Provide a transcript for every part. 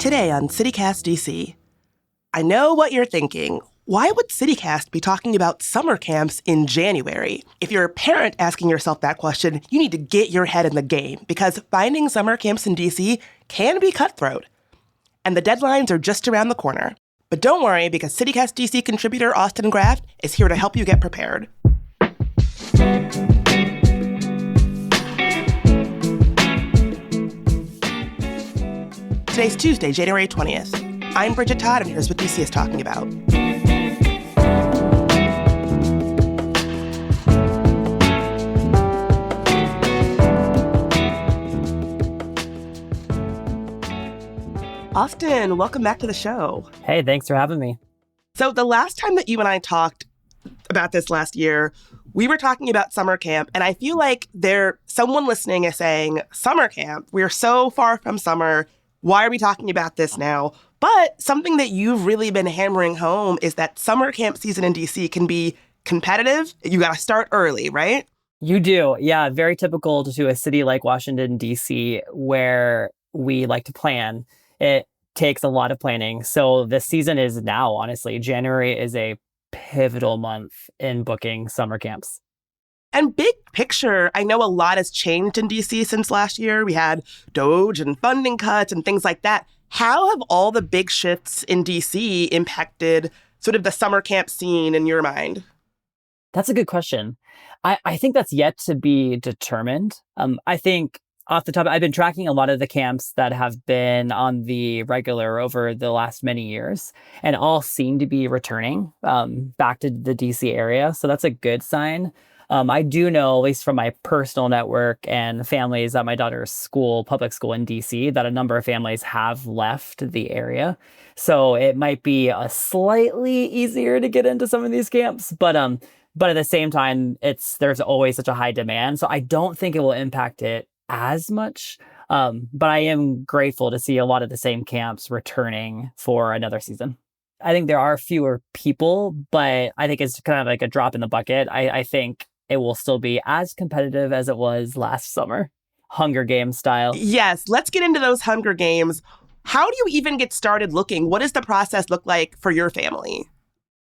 Today on CityCast DC. I know what you're thinking. Why would CityCast be talking about summer camps in January? If you're a parent asking yourself that question, you need to get your head in the game because finding summer camps in DC can be cutthroat. And the deadlines are just around the corner. But don't worry because CityCast DC contributor Austin Graff is here to help you get prepared. Today's Tuesday, January 20th. I'm Bridget Todd, and here's what DC is talking about. Austin, welcome back to the show. Hey, thanks for having me. So the last time that you and I talked about this last year, we were talking about summer camp, and I feel like someone listening is saying, summer camp, we're so far from summer. Why are we talking about this now? But something that you've really been hammering home is that summer camp season in DC can be competitive. You got to start early, right? You do. Yeah, very typical to a city like Washington, D.C., where we like to plan. It takes a lot of planning. So the season is now, honestly. January is a pivotal month in booking summer camps. And big picture, I know a lot has changed in DC since last year. We had DOGE and funding cuts and things like that. How have all the big shifts in DC impacted sort of the summer camp scene in your mind? That's a good question. I think that's yet to be determined. I think off the top, I've been tracking a lot of the camps that have been on the regular over the last many years, and all seem to be returning back to the DC area. So that's a good sign. I do know, at least from my personal network and families at my daughter's school, public school in DC, that a number of families have left the area. So it might be a slightly easier to get into some of these camps, but at the same time, there's always such a high demand. So I don't think it will impact it as much. But I am grateful to see a lot of the same camps returning for another season. I think there are fewer people, but I think it's kind of like a drop in the bucket. I think it will still be as competitive as it was last summer, Hunger Games style. Yes, let's get into those Hunger Games. How do you even get started looking? What does the process look like for your family?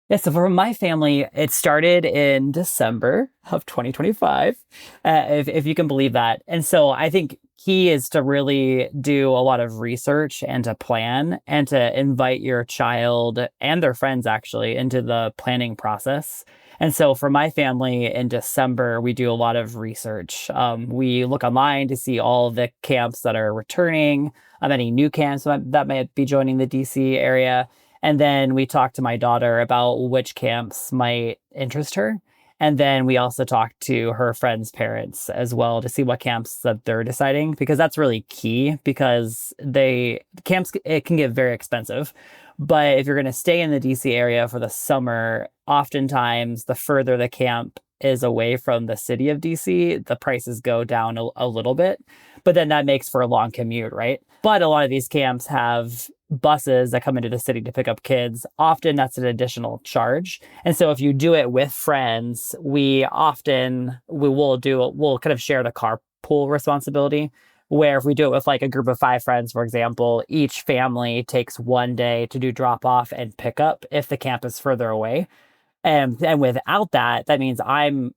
Yeah, so for my family, it started in December of 2025, if you can believe that. And so I think key is to really do a lot of research and to plan and to invite your child and their friends actually into the planning process. And so for my family in December, we do a lot of research. We look online to see all the camps that are returning, any new camps that might be joining the DC area. And then we talk to my daughter about which camps might interest her. And then we also talk to her friends' parents as well to see what camps that they're deciding, because that's really key because camps, it can get very expensive. But if you're going to stay in the DC area for the summer, oftentimes the further the camp is away from the city of DC, the prices go down a little bit. But then that makes for a long commute, right? But a lot of these camps have buses that come into the city to pick up kids. Often that's an additional charge. And so if you do it with friends, we'll kind of share the carpool responsibility, where if we do it with like a group of 5 friends, for example, each family takes one day to do drop off and pick up if the camp is further away. And without that, that means I'm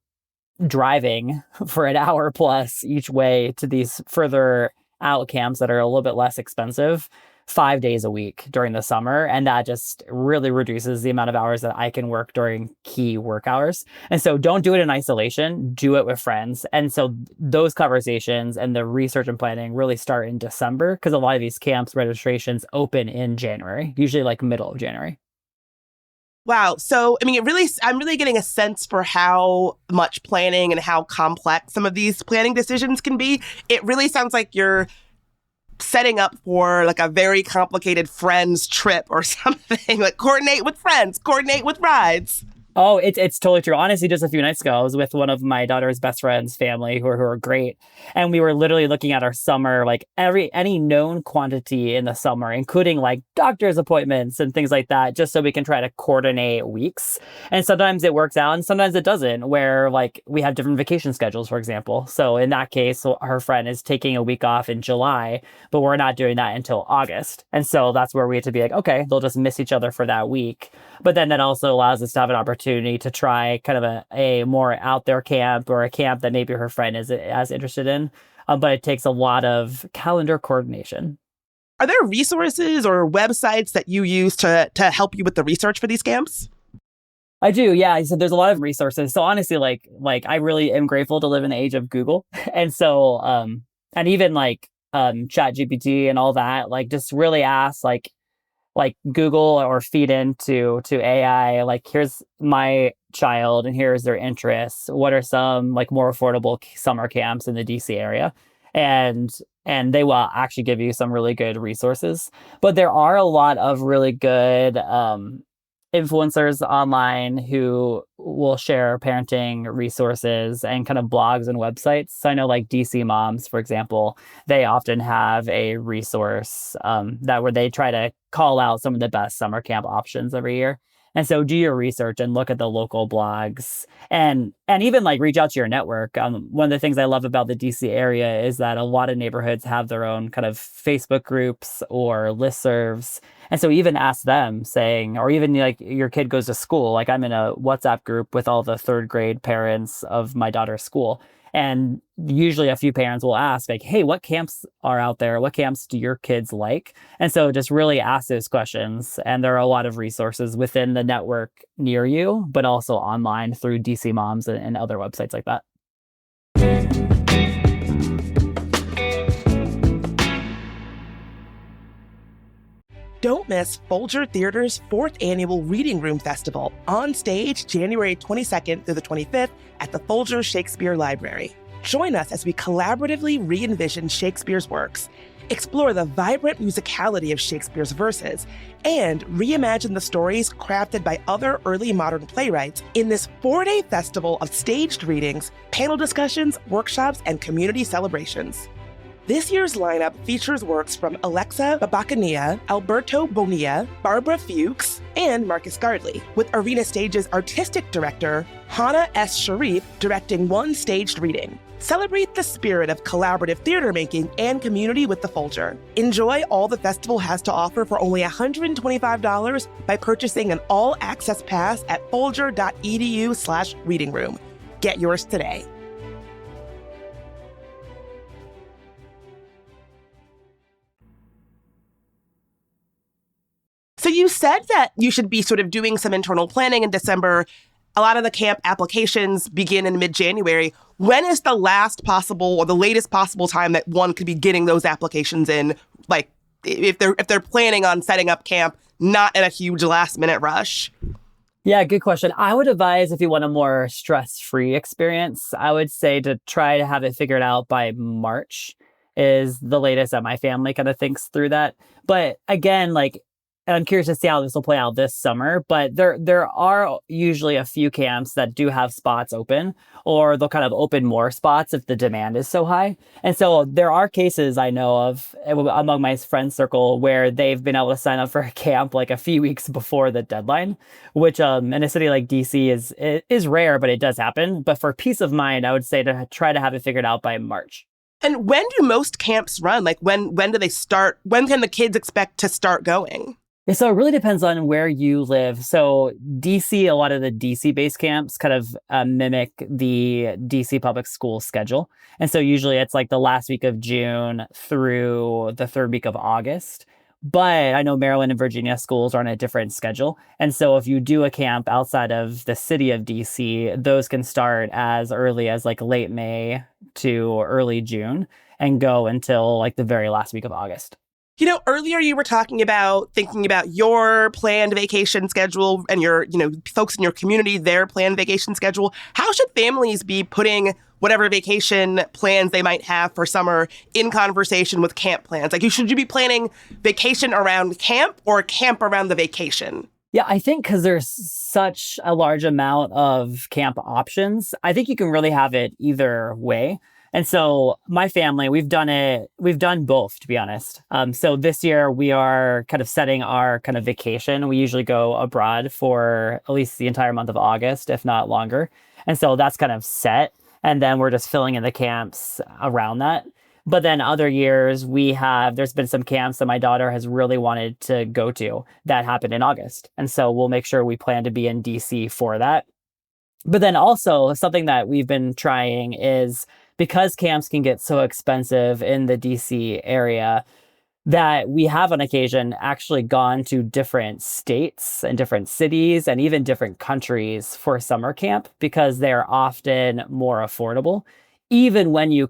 driving for an hour plus each way to these further out camps that are a little bit less expensive 5 days a week during the summer. And that just really reduces the amount of hours that I can work during key work hours. And so don't do it in isolation, do it with friends. And so those conversations and the research and planning really start in December because a lot of these camps registrations open in January, usually like middle of January. Wow. So, I'm really getting a sense for how much planning and how complex some of these planning decisions can be. It really sounds like you're setting up for like a very complicated friends trip or something, like coordinate with friends, coordinate with rides. Oh, it's totally true. Honestly, just a few nights ago, I was with one of my daughter's best friends' family who are great. And we were literally looking at our summer, like any known quantity in the summer, including like doctor's appointments and things like that, just so we can try to coordinate weeks. And sometimes it works out and sometimes it doesn't, where like we have different vacation schedules, for example. So in that case, her friend is taking a week off in July, but we're not doing that until August. And so that's where we had to be like, okay, they'll just miss each other for that week. But then that also allows us to have an opportunity to try kind of a more out there camp or a camp that maybe her friend is as interested in. But it takes a lot of calendar coordination. Are there resources or websites that you use to help you with the research for these camps? I do, yeah. So there's a lot of resources. So honestly, like I really am grateful to live in the age of Google, and so and even like Chat GPT and all that. Like just really ask like Google or feed to AI, like here's my child and here's their interests. What are some like more affordable summer camps in the DC area? And and they will actually give you some really good resources. But there are a lot of really good influencers online who will share parenting resources and kind of blogs and websites. So I know like DC Moms, for example, they often have a resource that where they try to call out some of the best summer camp options every year. And so do your research and look at the local blogs and even like reach out to your network. One of the things I love about the DC area is that a lot of neighborhoods have their own kind of Facebook groups or listservs. And so even ask them saying, or even like your kid goes to school, like I'm in a WhatsApp group with all the third grade parents of my daughter's school. And usually a few parents will ask like, hey, what camps are out there? What camps do your kids like? And so just really ask those questions. And there are a lot of resources within the network near you, but also online through DC Moms and other websites like that. Don't miss Folger Theater's 4th annual Reading Room Festival on stage January 22nd through the 25th at the Folger Shakespeare Library. Join us as we collaboratively re-envision Shakespeare's works, explore the vibrant musicality of Shakespeare's verses, and reimagine the stories crafted by other early modern playwrights in this 4-day festival of staged readings, panel discussions, workshops, and community celebrations. This year's lineup features works from Alexa Babakania, Alberto Bonilla, Barbara Fuchs, and Marcus Gardley, with Arena Stage's artistic director, Hannah S. Sharif, directing one staged reading. Celebrate the spirit of collaborative theater making and community with the Folger. Enjoy all the festival has to offer for only $125 by purchasing an all-access pass at folger.edu/readingroom. Get yours today. So you said that you should be sort of doing some internal planning in December. A lot of the camp applications begin in mid-January. When is the last possible or the latest possible time that one could be getting those applications in? Like if they're planning on setting up camp, not in a huge last-minute rush? Yeah, good question. I would advise if you want a more stress-free experience, I would say to try to have it figured out by March is the latest that my family kind of thinks through that. But again, like, and I'm curious to see how this will play out this summer, but there are usually a few camps that do have spots open, or they'll kind of open more spots if the demand is so high. And so there are cases I know of among my friend circle where they've been able to sign up for a camp like a few weeks before the deadline, which in a city like DC is rare, but it does happen. But for peace of mind, I would say to try to have it figured out by March. And when do most camps run? Like when do they start? When can the kids expect to start going? Yeah, so it really depends on where you live. So DC, a lot of the DC based camps kind of mimic the DC public school schedule. And so usually it's like the last week of June through the third week of August. But I know Maryland and Virginia schools are on a different schedule. And so if you do a camp outside of the city of DC, those can start as early as like late May to early June and go until like the very last week of August. You know, earlier you were thinking about your planned vacation schedule and your, folks in your community, their planned vacation schedule. How should families be putting whatever vacation plans they might have for summer in conversation with camp plans? Like, should you be planning vacation around camp or camp around the vacation? Yeah, I think because there's such a large amount of camp options, I think you can really have it either way. And so my family, we've done both, to be honest. So this year we are kind of setting our kind of vacation. We usually go abroad for at least the entire month of August, if not longer. And so that's kind of set. And then we're just filling in the camps around that. But then other years there's been some camps that my daughter has really wanted to go to that happened in August. And so we'll make sure we plan to be in DC for that. But then also something that we've been trying is because camps can get so expensive in the DC area, that we have on occasion actually gone to different states and different cities and even different countries for summer camp because they're often more affordable, even when you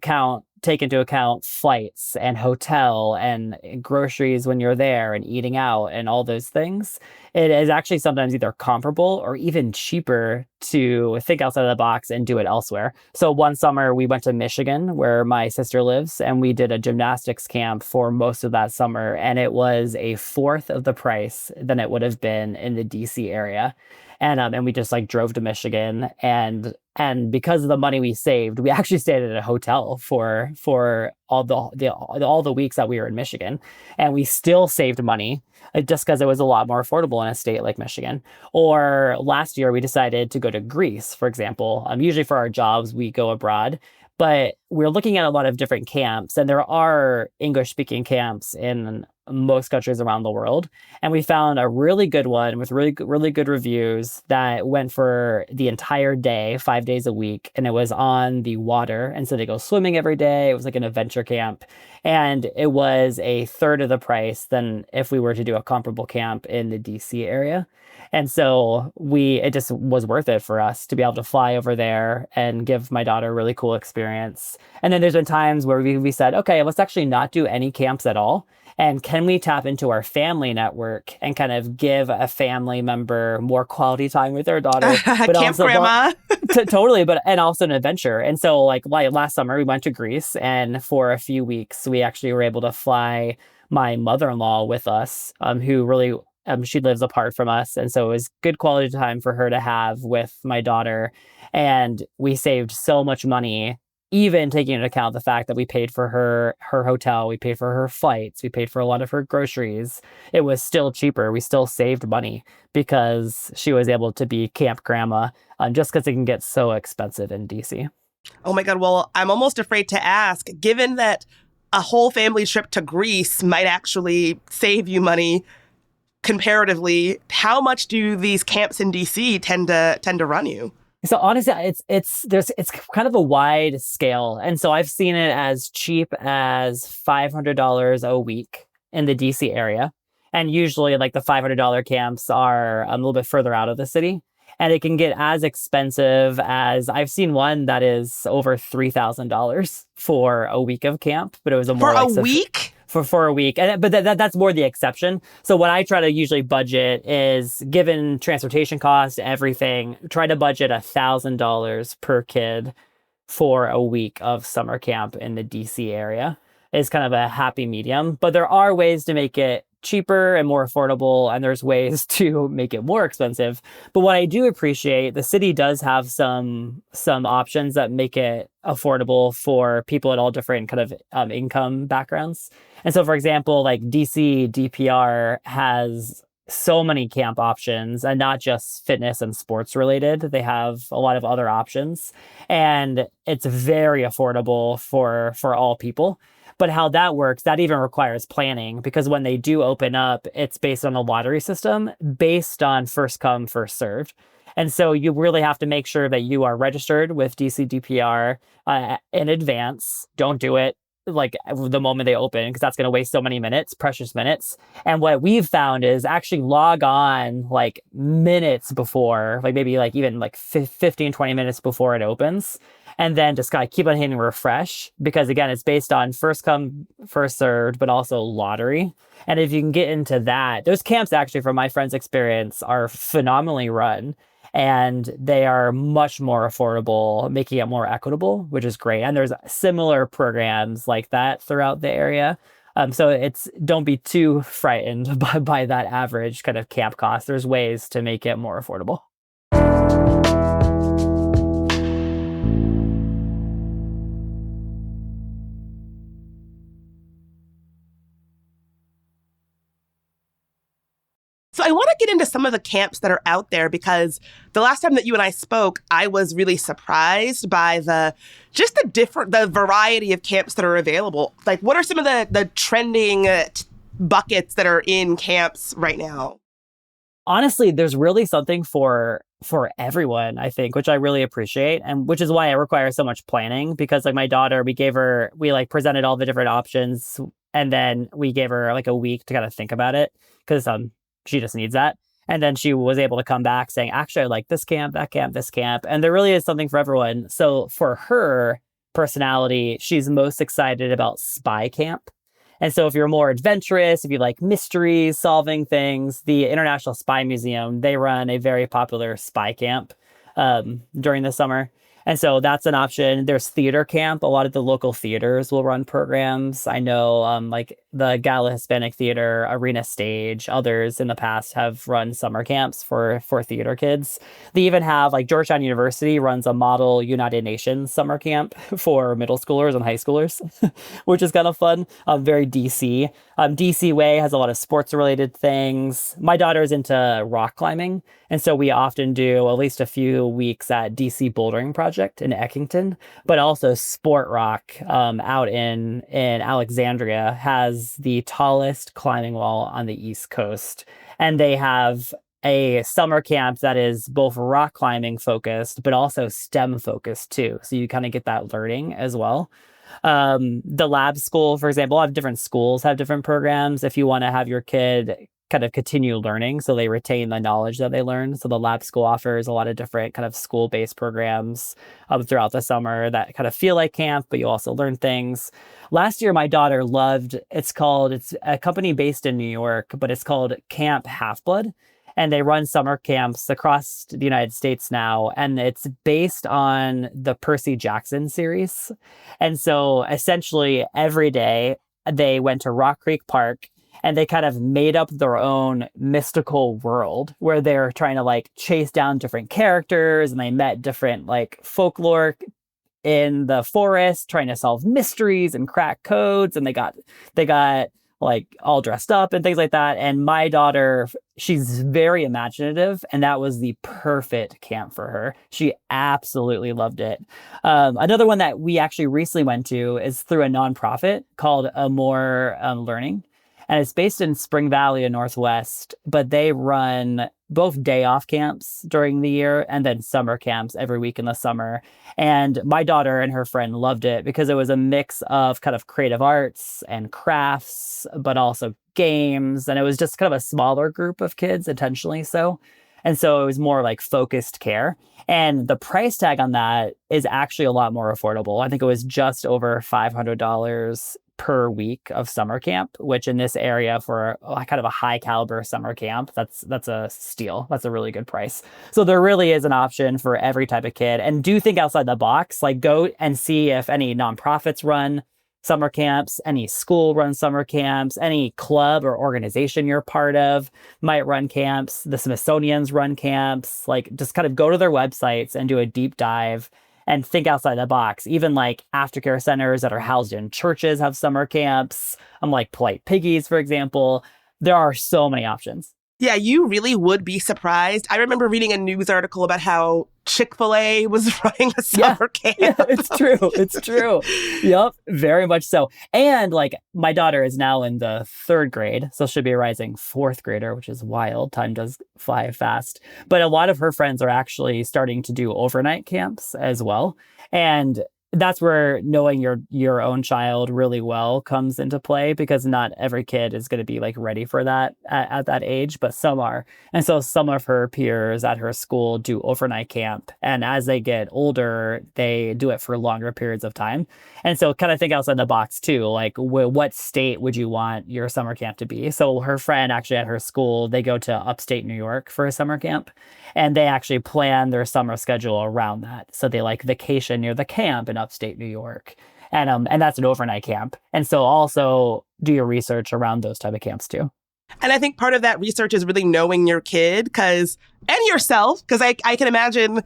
take into account flights and hotel and groceries when you're there and eating out and all those things. It is actually sometimes either comparable or even cheaper to think outside of the box and do it elsewhere. So one summer we went to Michigan where my sister lives and we did a gymnastics camp for most of that summer. And it was a fourth of the price than it would have been in the DC area. And we just like drove to Michigan and because of the money we saved, we actually stayed at a hotel for all the weeks that we were in Michigan, and we still saved money just because it was a lot more affordable in a state like Michigan. Or last year we decided to go to Greece, for example. Usually for our jobs we go abroad, but we're looking at a lot of different camps, and there are English speaking camps in most countries around the world. And we found a really good one with really good reviews that went for the entire day, 5 days a week. And it was on the water. And so they go swimming every day. It was like an adventure camp. And it was a third of the price than if we were to do a comparable camp in the DC area. And so it just was worth it for us to be able to fly over there and give my daughter a really cool experience. And then there's been times where we said, okay, let's actually not do any camps at all. And can we tap into our family network and kind of give a family member more quality time with their daughter? But Camp also, grandma. totally, and also an adventure. And so like last summer, we went to Greece, and for a few weeks, we actually were able to fly my mother-in-law with us, who really, she lives apart from us. And so it was good quality time for her to have with my daughter. And we saved so much money, even taking into account the fact that we paid for her hotel, we paid for her flights, we paid for a lot of her groceries. It was still cheaper. We still saved money because she was able to be camp grandma, just because it can get so expensive in DC. Oh my God. Well, I'm almost afraid to ask, given that a whole family trip to Greece might actually save you money comparatively, how much do these camps in DC tend to run you? So honestly, it's kind of a wide scale. And so I've seen it as cheap as $500 a week in the DC area. And usually like the $500 camps are a little bit further out of the city. And it can get as expensive as I've seen one that is over $3,000 for a week of camp, but it was For a week? For a week. But that's more the exception. So what I try to usually budget is, given transportation costs, everything, try to budget $1,000 per kid for a week of summer camp in the DC area is kind of a happy medium. But there are ways to make it cheaper and more affordable, and there's ways to make it more expensive. But what I do appreciate, the city does have some options that make it affordable for people at all different kind of income backgrounds. And so, for example, like DC DPR has so many camp options, and not just fitness and sports related. They have a lot of other options, and it's very affordable for all people. But how that works, that even requires planning, because when they do open up, it's based on a lottery system based on first come, first served. And so you really have to make sure that you are registered with DC DPR in advance. Don't do it like the moment they open, because that's going to waste so many minutes, precious minutes. And what we've found is actually log on like minutes before, like maybe like even like 15, 20 minutes before it opens. And then just kind of keep on hitting refresh, because again, it's based on first come, first served, but also lottery. And if you can get into that, those camps actually, from my friend's experience, are phenomenally run. And they are much more affordable, making it more equitable, which is great. And there's similar programs like that throughout the area. So don't be too frightened by that average kind of camp cost. There's ways to make it more affordable. So I want to get into some of the camps that are out there because the last time that you and I spoke, I was really surprised by the variety of camps that are available. Like, what are some of the trending buckets that are in camps right now? Honestly, there's really something for everyone, I think, which I really appreciate, and which is why it requires so much planning. Because like my daughter, we like presented all the different options, and then we gave her like a week to kind of think about it because she just needs that. And then she was able to come back saying, actually, I like this camp, that camp, this camp. And there really is something for everyone. So for her personality, she's most excited about spy camp. And so if you're more adventurous, if you like mysteries, solving things, the International Spy Museum, they run a very popular spy camp during the summer. And so that's an option. There's theater camp. A lot of the local theaters will run programs. I know like the Gala Hispanic Theater, Arena Stage, others in the past have run summer camps for theater kids. They even have like Georgetown University runs a model United Nations summer camp for middle schoolers and high schoolers, which is kind of fun. Very DC. DC Way has a lot of sports related things. My daughter's into rock climbing. And so we often do at least a few weeks at DC Bouldering Project in Eckington, but also Sport Rock out in Alexandria has the tallest climbing wall on the East Coast. And they have a summer camp that is both rock climbing focused, but also STEM focused too. So you kind of get that learning as well. The lab school, for example, a lot of different schools have different programs. If you want to have your kid kind of continue learning so they retain the knowledge that they learn. So the lab school offers a lot of different kind of school-based programs throughout the summer that kind of feel like camp, but you also learn things. Last year, my daughter loved, it's a company based in New York, but it's called Camp Half-Blood. And they run summer camps across the United States now. And it's based on the Percy Jackson series. And so essentially every day they went to Rock Creek Park and they kind of made up their own mystical world where they're trying to like chase down different characters and they met different like folklore in the forest trying to solve mysteries and crack codes. And they got like all dressed up and things like that. And my daughter, she's very imaginative, and that was the perfect camp for her. She absolutely loved it. Another one that we actually recently went to is through a nonprofit called More Learning. And it's based in Spring Valley in Northwest, but they run both day off camps during the year and then summer camps every week in the summer. And my daughter and her friend loved it because it was a mix of kind of creative arts and crafts, but also games. And it was just kind of a smaller group of kids, intentionally so. And so it was more like focused care. And the price tag on that is actually a lot more affordable. I think it was just over $500 per week of summer camp, which in this area for kind of a high caliber summer camp, that's a steal. That's a really good price. So there really is an option for every type of kid. And do think outside the box, like go and see if any nonprofits run summer camps, any school runs summer camps, any club or organization you're part of might run camps. The Smithsonian's run camps. Like just kind of go to their websites and do a deep dive and think outside the box. Even like aftercare centers that are housed in churches have summer camps. Like Polite Piggies, for example. There are so many options. Yeah, you really would be surprised. I remember reading a news article about how Chick-fil-A was running a summer camp. Yeah, it's true. It's true. Yep, very much so. And like my daughter is now in the 3rd grade, so she'll be a rising 4th grader, which is wild. Time does fly fast. But a lot of her friends are actually starting to do overnight camps as well. And that's where knowing your own child really well comes into play, because not every kid is going to be like ready for that at that age, but some are. And so some of her peers at her school do overnight camp. And as they get older, they do it for longer periods of time. And so kind of think outside the box too, like what state would you want your summer camp to be? So her friend actually at her school, they go to upstate New York for a summer camp, and they actually plan their summer schedule around that. So they like vacation near the camp in upstate New York. And that's an overnight camp. And so also do your research around those type of camps too. And I think part of that research is really knowing your kid and yourself, because I can imagine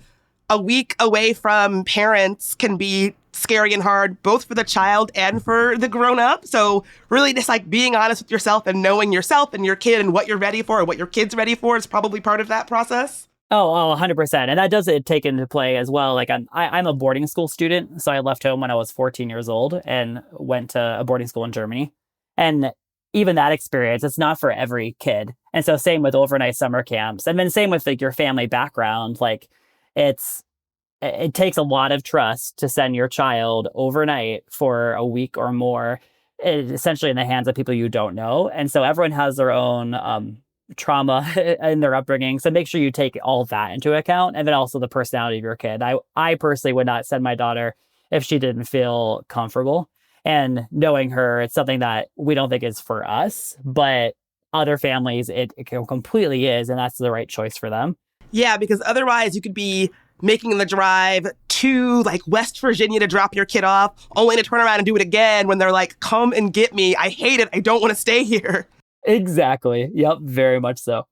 a week away from parents can be scary and hard, both for the child and for the grown-up. So really just like being honest with yourself and knowing yourself and your kid and what you're ready for and what your kid's ready for is probably part of that process. Oh, 100%. And that does take into play as well. Like I'm a boarding school student. So I left home when I was 14 years old and went to a boarding school in Germany. And even that experience, it's not for every kid. And so same with overnight summer camps. And then same with like your family background. Like it takes a lot of trust to send your child overnight for a week or more, essentially in the hands of people you don't know. And so everyone has their own trauma in their upbringing. So make sure you take all of that into account. And then also the personality of your kid. I personally would not send my daughter if she didn't feel comfortable. And knowing her, it's something that we don't think is for us, but other families, it completely is. And that's the right choice for them. Yeah, because otherwise you could be making the drive to like West Virginia to drop your kid off, only to turn around and do it again when they're like, come and get me. I hate it. I don't want to stay here. Exactly. Yep. Very much so.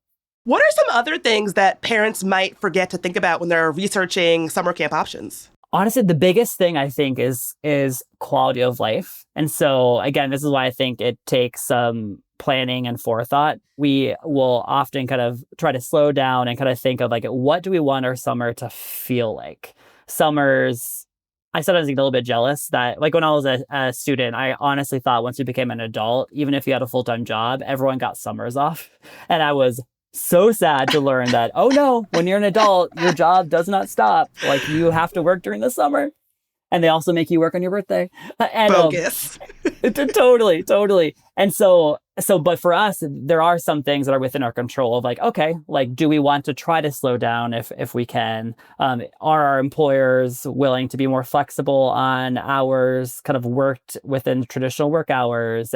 What are some other things that parents might forget to think about when they're researching summer camp options? Honestly, the biggest thing I think is quality of life. And so again, this is why I think it takes some planning and forethought. We will often kind of try to slow down and kind of think of like, what do we want our summer to feel like? Summers, I sometimes get a little bit jealous that like when I was a student, I honestly thought once you became an adult, even if you had a full-time job, everyone got summers off. And I was so sad to learn that, oh no, when you're an adult, your job does not stop. Like you have to work during the summer. And they also make you work on your birthday. And, Bogus. Totally. And so, but for us, there are some things that are within our control of like, okay, like, do we want to try to slow down if we can? Are our employers willing to be more flexible on hours kind of worked within traditional work hours?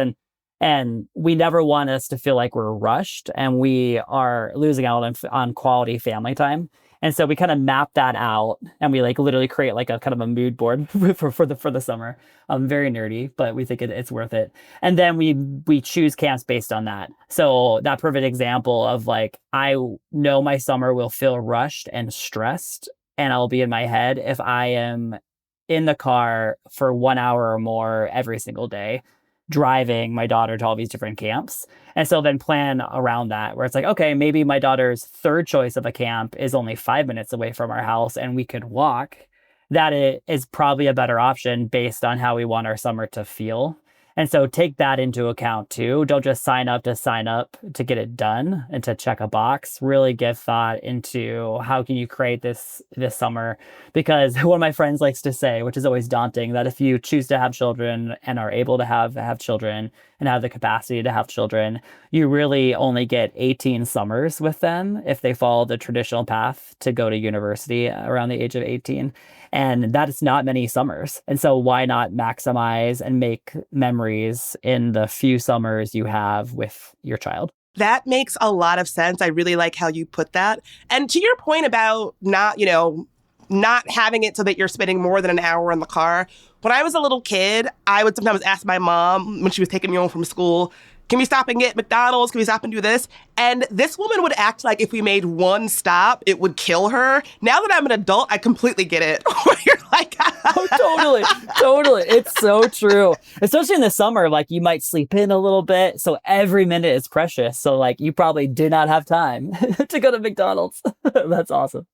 And we never want us to feel like we're rushed and we are losing out on quality family time. And so we kind of map that out and we like literally create like a kind of a mood board for the summer. Very nerdy, but we think it's worth it. And then we choose camps based on that. So that perfect example of like, I know my summer will feel rushed and stressed and I'll be in my head if I am in the car for 1 hour or more every single day, driving my daughter to all these different camps. And so then plan around that where it's like, okay, maybe my daughter's third choice of a camp is only 5 minutes away from our house and we could walk. That is probably a better option based on how we want our summer to feel. And so take that into account too. Don't just sign up to get it done and to check a box. Really give thought into how can you create this summer? Because one of my friends likes to say, which is always daunting, that if you choose to have children and are able to have children and have the capacity to have children, you really only get 18 summers with them if they follow the traditional path to go to university around the age of 18. And that is not many summers. And so why not maximize and make memories in the few summers you have with your child? That makes a lot of sense. I really like how you put that. And to your point about not having it so that you're spending more than an hour in the car. When I was a little kid, I would sometimes ask my mom when she was taking me home from school, can we stop and get McDonald's? Can we stop and do this? And this woman would act like if we made one stop, it would kill her. Now that I'm an adult, I completely get it. You're like, oh, totally. It's so true. Especially in the summer, like you might sleep in a little bit. So every minute is precious. So like you probably do not have time to go to McDonald's. That's awesome.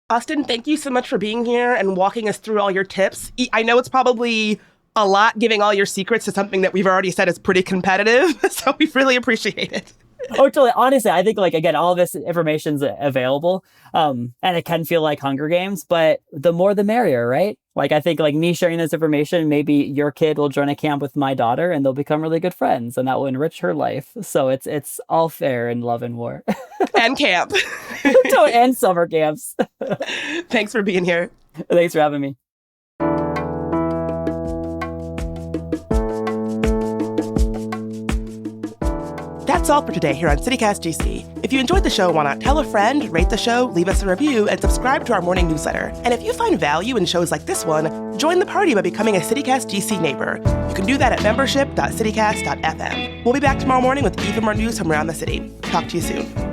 Austin, thank you so much for being here and walking us through all your tips. I know it's probably a lot giving all your secrets to something that we've already said is pretty competitive. So we really appreciate it. Oh, totally. Honestly, I think like, again, all this information's available and it can feel like Hunger Games, but the more the merrier, right? Like, I think like me sharing this information, maybe your kid will join a camp with my daughter and they'll become really good friends and that will enrich her life. So it's all fair in love and war. And camp. And summer camps. Thanks for being here. Thanks for having me. That's all for today here on CityCast GC. If you enjoyed the show, why not tell a friend, rate the show, leave us a review, and subscribe to our morning newsletter. And if you find value in shows like this one, join the party by becoming a CityCast GC neighbor. You can do that at membership.citycast.fm. We'll be back tomorrow morning with even more news from around the city. Talk to you soon.